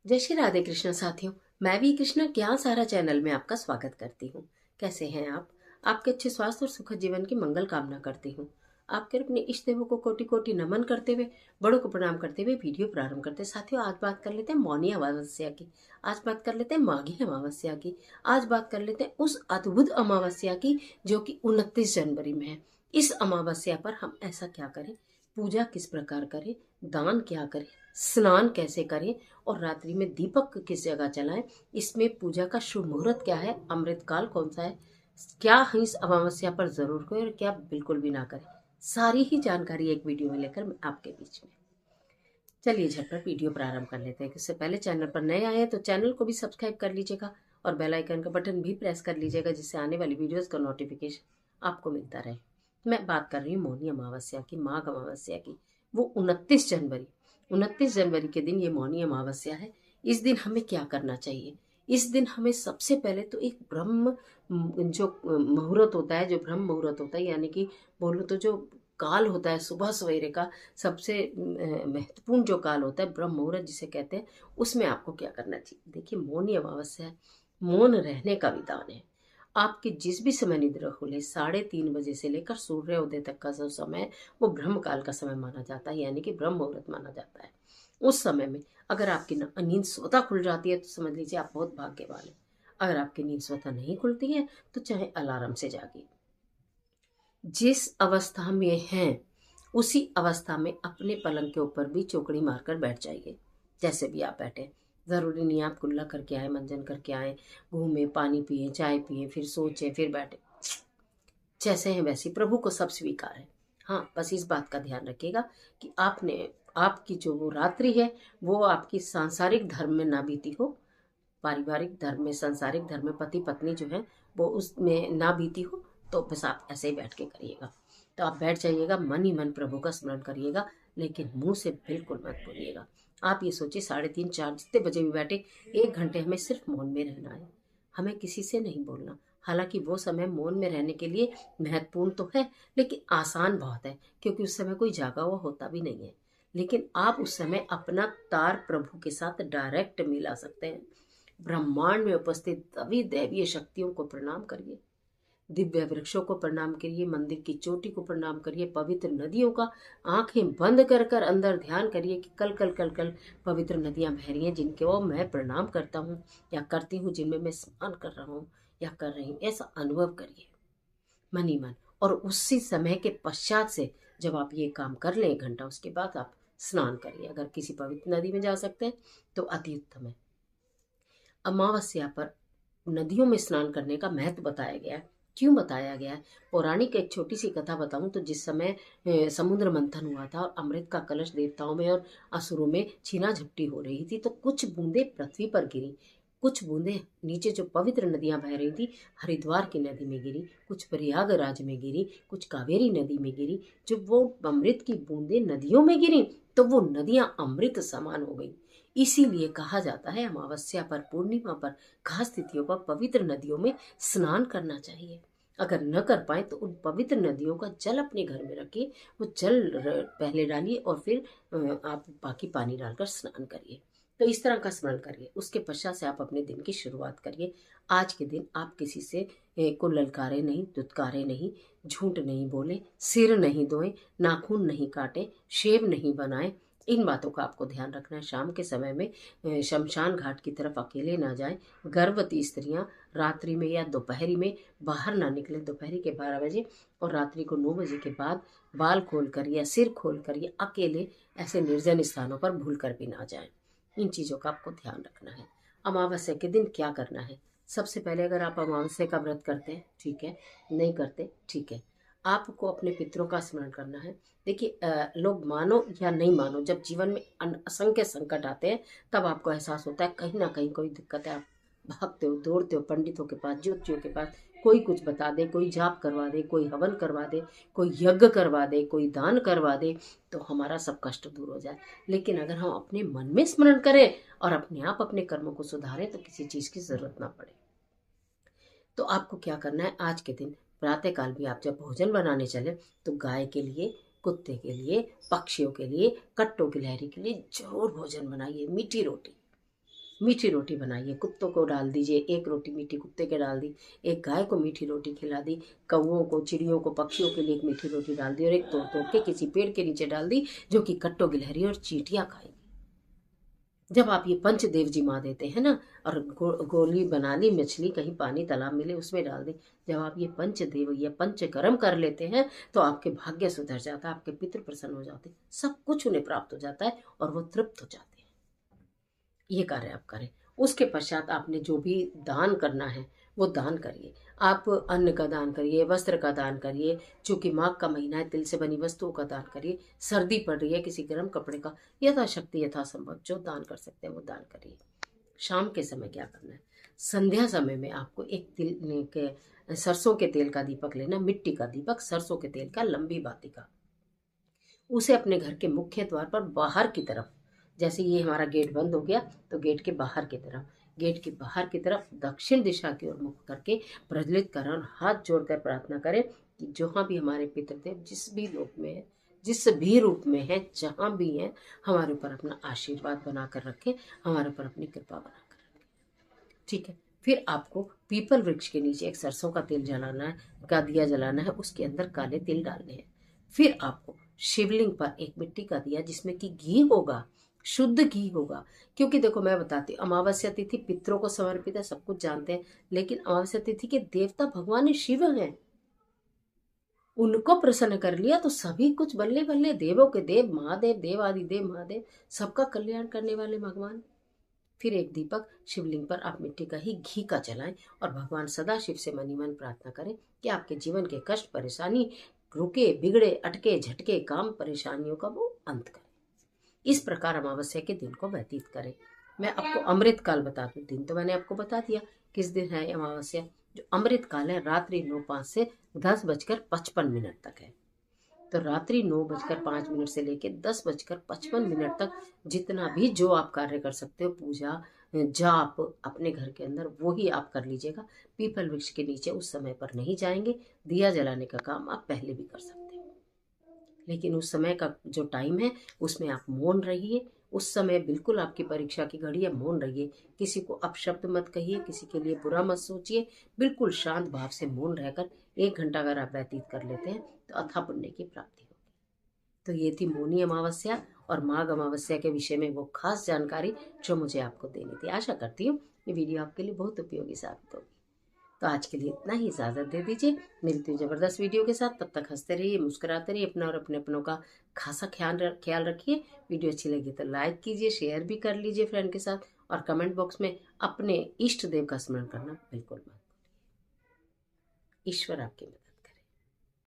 जय श्री राधे कृष्ण साथियों। मैं भी कृष्णा ज्ञान सारा चैनल में आपका स्वागत करती हूँ। कैसे हैं आप? आपके अच्छे स्वास्थ्य और सुखद जीवन की मंगल कामना करती हूँ। आपके अपने इष्ट देवों को कोटि कोटि नमन करते हुए, बड़ों को प्रणाम करते हुए वीडियो प्रारंभ करते हैं। साथियों, आज बात कर लेते हैं मौनी अमावस्या की। आज बात कर लेते हैं माघी अमावस्या की। आज बात कर लेते हैं उस अद्भुत अमावस्या की जो कि 29 जनवरी में है। इस अमावस्या पर हम ऐसा क्या करें, पूजा किस प्रकार करें, दान क्या करें, स्नान कैसे करें और रात्रि में दीपक किस जगह जलाएं, इसमें पूजा का शुभ मुहूर्त क्या है, अमृत काल कौन सा है, क्या हम इस अमावस्या पर जरूर करें और क्या बिल्कुल भी ना करें, सारी ही जानकारी एक वीडियो में लेकर मैं आपके बीच में। चलिए झटपट वीडियो प्रारंभ कर लेते हैं। इससे पहले चैनल पर नए आए हैं तो चैनल को भी सब्सक्राइब कर लीजिएगा और बेल आइकन का बटन भी प्रेस कर लीजिएगा, जिससे आने वाली वीडियोस का नोटिफिकेशन आपको मिलता रहे। मैं बात कर रही हूँ मौनी अमावस्या की, माघ अमावस्या की। वो 29 जनवरी के दिन ये मौनी अमावस्या है। इस दिन हमें क्या करना चाहिए? इस दिन हमें सबसे पहले तो एक ब्रह्म जो मुहूर्त होता है, जो ब्रह्म मुहूर्त होता है, यानी कि बोलो तो जो काल होता है सुबह सवेरे का, सबसे महत्वपूर्ण जो काल होता है ब्रह्म मुहूर्त जिसे कहते हैं, उसमें आपको क्या करना चाहिए? देखिए, मौनी अमावस्या है, मौन रहने का विधान है। आपकी जिस भी समय निद्रा खुले 3:30 बजे से लेकर सूर्योदय तक का जो समय है, वो ब्रह्म काल का समय माना जाता है, यानी कि ब्रह्म मुहूर्त माना जाता है। उस समय में अगर आपकी नींद स्वतः खुल जाती है तो समझ लीजिए आप बहुत भाग्यवान हैं। अगर आपकी नींद स्वतः नहीं खुलती है तो चाहे अलार्म से जागिए। जिस अवस्था में हैं उसी अवस्था में अपने पलंग के ऊपर भी चौकड़ी मारकर बैठ जाइए। जैसे भी आप बैठे, जरूरी नहीं आप कुल्ला करके आए, मंजन करके आए, घूमे, पानी पिए, चाय पिए, फिर सोचे, फिर बैठे। जैसे हैं वैसे प्रभु को सब स्वीकार है। हाँ, बस इस बात का ध्यान रखिएगा कि आपकी जो वो रात्रि है वो आपकी सांसारिक धर्म में ना बीती हो, पारिवारिक धर्म में, सांसारिक धर्म में पति पत्नी जो है वो उसमें ना बीती हो। तो बस आप ऐसे ही बैठ के करिएगा। तो आप बैठ जाइएगा, मन ही मन प्रभु का स्मरण करिएगा, लेकिन मुंह से बिल्कुल मत बोलिएगा। आप ये सोचिए 3:30 4 जितने बजे भी बैठे, 1 घंटे हमें सिर्फ मौन में रहना है। हमें किसी से नहीं बोलना। हालांकि वो समय मौन में रहने के लिए महत्वपूर्ण तो है, लेकिन आसान बहुत है, क्योंकि उस समय कोई जागा हुआ होता भी नहीं है। लेकिन आप उस समय अपना तार प्रभु के साथ डायरेक्ट मिला सकते हैं। ब्रह्मांड में उपस्थित सभी दैवीय शक्तियों को प्रणाम करिए, दिव्य वृक्षों को प्रणाम करिए, मंदिर की चोटी को प्रणाम करिए, पवित्र नदियों का आंखें बंद कर कर अंदर ध्यान करिए कि कल कल कल कल पवित्र नदियां बह रही हैं, जिनके वो मैं प्रणाम करता हूँ या करती हूँ, जिनमें मैं स्नान कर रहा हूँ या कर रही हूँ। ऐसा अनुभव करिए मन ही मन। और उसी समय के पश्चात से जब आप ये काम कर लें 1 घंटा, उसके बाद आप स्नान करिए। अगर किसी पवित्र नदी में जा सकते हैं तो अति उत्तम है। अमावस्या पर नदियों में स्नान करने का महत्व बताया गया है। क्यों बताया गया है? पौराणिक एक छोटी सी कथा बताऊं तो, जिस समय समुद्र मंथन हुआ था और अमृत का कलश देवताओं में और असुरों में छीना झपटी हो रही थी, तो कुछ बूंदे पृथ्वी पर गिरी, कुछ बूंदे नीचे जो पवित्र नदियां बह रही थी हरिद्वार की नदी में गिरी, कुछ प्रयागराज में गिरी, कुछ कावेरी नदी में गिरी। जब वो अमृत की बूंदे नदियों में गिरी तो वो नदियां अमृत समान हो गई। इसीलिए कहा जाता है अमावस्या पर, पूर्णिमा पर, खास तिथियों पर पवित्र नदियों में स्नान करना चाहिए। अगर न कर पाए तो उन पवित्र नदियों का जल अपने घर में रखिए, वो जल पहले डालिए और फिर आप बाकी पानी डालकर स्नान करिए। तो इस तरह का स्मरण करिए, उसके पश्चात से आप अपने दिन की शुरुआत करिए। आज के दिन आप किसी से को ललकारे नहीं, दुत्कारे नहीं, झूठ नहीं बोले, सिर नहीं धोए, नाखून नहीं काटे, शेव नहीं बनाए। इन बातों का आपको ध्यान रखना है। शाम के समय में शमशान घाट की तरफ अकेले ना जाएं। गर्भवती स्त्रियां रात्रि में या दोपहरी में बाहर ना निकलें, दोपहरी के 12 बजे, और रात्रि को 9 बजे के बाद बाल खोल कर या सिर खोल कर या अकेले ऐसे निर्जन स्थानों पर भूल कर भी ना जाएं। इन चीज़ों का आपको ध्यान रखना है। अमावस्या के दिन क्या करना है? सबसे पहले अगर आप अमावस्या का व्रत करते हैं ठीक है, नहीं करते ठीक है, आपको अपने पितरों का स्मरण करना है। देखिए, लोग मानो या नहीं मानो, जब जीवन में असंख्य संकट आते हैं तब आपको एहसास होता है कहीं ना कहीं कोई दिक्कत है। आप भागते हो, दौड़ते हो पंडितों के पास, ज्योतिषियों के पास, कोई कुछ बता दे, कोई जाप करवा दे, कोई हवन करवा दे, कोई यज्ञ करवा दे, कोई दान करवा दे, तो हमारा सब कष्ट दूर हो जाए। लेकिन अगर हम अपने मन में स्मरण करें और अपने आप अपने कर्मों को सुधारें तो किसी चीज़ की जरूरत ना पड़े। तो आपको क्या करना है? आज के दिन प्रातः काल भी आप जब भोजन बनाने चले तो गाय के लिए, कुत्ते के लिए, पक्षियों के लिए, कट्टों की लहरी के लिए जरूर भोजन बनाइए, मीठी रोटी। मीठी रोटी बनाइए, कुत्तों को डाल दीजिए, एक रोटी मीठी कुत्ते के डाल दी, एक गाय को मीठी रोटी खिला दी, कौवों को, चिड़ियों को, पक्षियों के लिए एक मीठी रोटी डाल दी और एक तोड़ तोड़ के किसी पेड़ के नीचे डाल दी जो कि कट्टो गिलहरी और चींटियां खाएगी। जब आप ये पंचदेव जी माँ देते हैं ना, और गोली बना ली मछली, कहीं पानी तालाब मिले उसमें डाल दी, जब आप ये पंचदेव या पंचकर्म कर लेते हैं तो आपके भाग्य सुधर जाता है, आपके पितृ प्रसन्न हो जाते हैं, सब कुछ उन्हें प्राप्त हो जाता है और वो तृप्त हो जाते हैं। ये कार्य आप करें। उसके पश्चात आपने जो भी दान करना है वो दान करिए। आप अन्न का दान करिए, वस्त्र का दान करिए, चूंकि माघ का महीना है, तिल से बनी वस्तुओं का दान करिए। सर्दी पड़ रही है, किसी गर्म कपड़े का यथाशक्ति यथासंभव जो दान कर सकते हैं वो दान करिए। शाम के समय क्या करना है, संध्या समय में आपको एक तिल के सरसों के तेल का दीपक लेना, मिट्टी का दीपक, सरसों के तेल का, लंबी बाती का, उसे अपने घर के मुख्य द्वार पर बाहर की तरफ, जैसे ये हमारा गेट बंद हो गया तो गेट के बाहर की तरफ, गेट के बाहर की तरफ दक्षिण दिशा की ओर मुख करके प्रज्वलित करें और हाथ जोड़कर प्रार्थना करें कि जहाँ भी हमारे पितृदेव जिस भी लोक में है, जिस भी रूप में है, जहाँ भी हैं, हमारे ऊपर अपना आशीर्वाद बनाकर रखें, हमारे ऊपर अपनी कृपा बनाकर रखें। ठीक है। फिर आपको पीपल वृक्ष के नीचे एक सरसों का तेल जलाना है, का दिया जलाना है, उसके अंदर काले तिल डालने हैं। फिर आपको शिवलिंग पर एक मिट्टी का दिया जिसमें कि घी होगा, शुद्ध घी होगा, क्योंकि देखो मैं बताती हूँ, अमावस्या तिथि पितरों को समर्पित है, सब कुछ जानते हैं, लेकिन अमावस्या तिथि के देवता भगवान शिव हैं। उनको प्रसन्न कर लिया तो सभी कुछ बल्ले बल्ले, देवों के देव महादेव, देव आदि देव महादेव, सबका कल्याण करने वाले भगवान। फिर एक दीपक शिवलिंग पर आप मिट्टी का ही घी का जलाएं और भगवान सदाशिव से मनी मन प्रार्थना करें कि आपके जीवन के कष्ट परेशानी रुके, बिगड़े, अटके, झटके, काम परेशानियों का वो अंत करें। इस प्रकार अमावस्या के दिन को व्यतीत करें। मैं आपको अमृत काल बता दूं, दिन तो मैंने आपको बता दिया किस दिन है अमावस्या। जो अमृत काल है रात्रि 9:05 से 10:55 तक है। तो रात्रि 9:05 से लेकर 10:55 तक जितना भी जो आप कार्य कर सकते हो, पूजा जाप अपने घर के अंदर, वो ही आप कर लीजिएगा। पीपल वृक्ष के नीचे उस समय पर नहीं जाएंगे। दिया जलाने का काम आप पहले भी कर सकते हो, लेकिन उस समय का जो टाइम है उसमें आप मौन रहिए। उस समय बिल्कुल आपकी परीक्षा की घड़ी है, मौन रहिए, किसी को अपशब्द मत कहिए, किसी के लिए बुरा मत सोचिए, बिल्कुल शांत भाव से मौन रहकर 1 घंटा अगर आप व्यतीत कर लेते हैं तो अथा पुण्य की प्राप्ति होगी। तो ये थी मौनी अमावस्या और माघ अमावस्या के विषय में वो खास जानकारी जो मुझे आपको देनी थी। आशा करती हूँ ये वीडियो आपके लिए बहुत उपयोगी साबित होगी। तो आज के लिए इतना ही, इजाज़त दे दीजिए। मिलती हूँ ज़बरदस्त वीडियो के साथ। तब तक हंसते रहिए, मुस्कुराते रहिए, अपना और अपने अपनों का खासा ख्याल रखिए। वीडियो अच्छी लगी तो लाइक कीजिए, शेयर भी कर लीजिए फ्रेंड के साथ, और कमेंट बॉक्स में अपने इष्ट देव का स्मरण करना बिल्कुल मत भूलिए। ईश्वर आपकी मदद